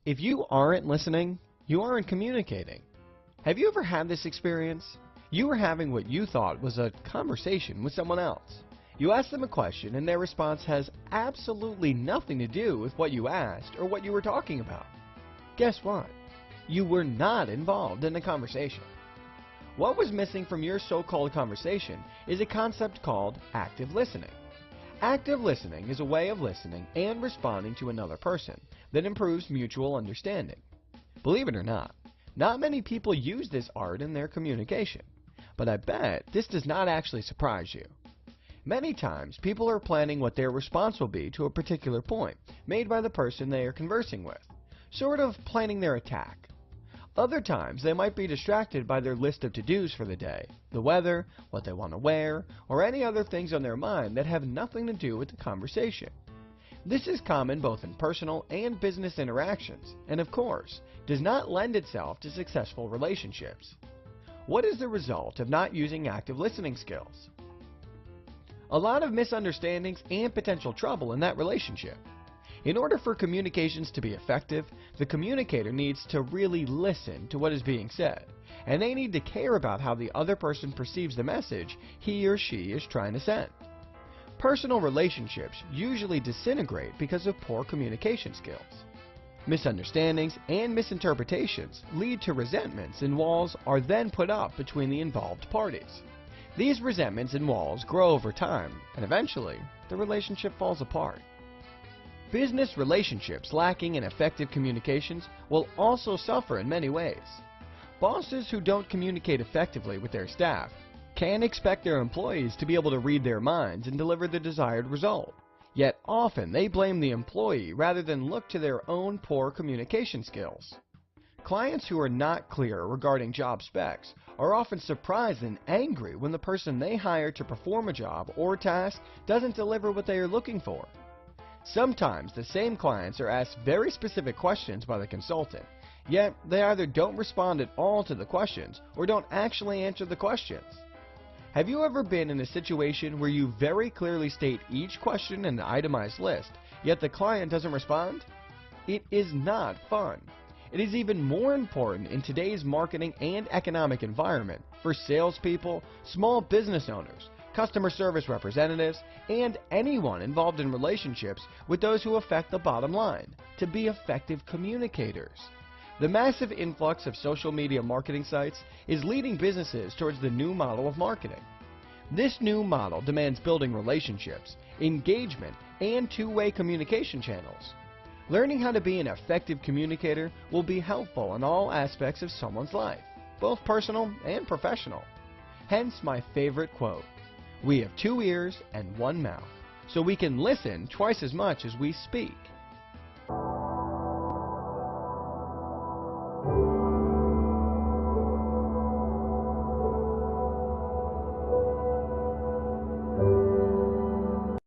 If you aren't listening, you aren't communicating. Have you ever had this experience? You were having what you thought was a conversation with someone else. You ask them a question and their response has absolutely nothing to do with what you asked or what you were talking about. Guess what? You were not involved in the conversation. What was missing from your so-called conversation is a concept called active listening. Active listening is a way of listening and responding to another person that improves mutual understanding. Believe it or not many people use this art in their communication, but I bet this does not actually surprise you. Many times, people are planning what their response will be to a particular point made by the person they are conversing with, sort of planning their attack. Other times, they might be distracted by their list of to-dos for the day, the weather, what they want to wear, or any other things on their mind that have nothing to do with the conversation. This is common both in personal and business interactions, and of course, does not lend itself to successful relationships. What is the result of not using active listening skills? A lot of misunderstandings and potential trouble in that relationship. In order for communications to be effective, the communicator needs to really listen to what is being said, and they need to care about how the other person perceives the message he or she is trying to send. Personal relationships usually disintegrate because of poor communication skills. Misunderstandings and misinterpretations lead to resentments, and walls are then put up between the involved parties. These resentments and walls grow over time, and eventually, the relationship falls apart. Business relationships lacking in effective communications will also suffer in many ways. Bosses who don't communicate effectively with their staff can expect their employees to be able to read their minds and deliver the desired result. Yet often they blame the employee rather than look to their own poor communication skills. Clients who are not clear regarding job specs are often surprised and angry when the person they hire to perform a job or task doesn't deliver what they are looking for. Sometimes the same clients are asked very specific questions by the consultant, yet they either don't respond at all to the questions or don't actually answer the questions. Have you ever been in a situation where you very clearly state each question in an itemized list, yet the client doesn't respond? It is not fun. It is even more important in today's marketing and economic environment for salespeople, small business owners, customer service representatives, and anyone involved in relationships with those who affect the bottom line to be effective communicators. The massive influx of social media marketing sites is leading businesses towards the new model of marketing. This new model demands building relationships, engagement, and two-way communication channels. Learning how to be an effective communicator will be helpful in all aspects of someone's life, both personal and professional. Hence my favorite quote: "We have 2 ears and 1 mouth, so we can listen twice as much as we speak."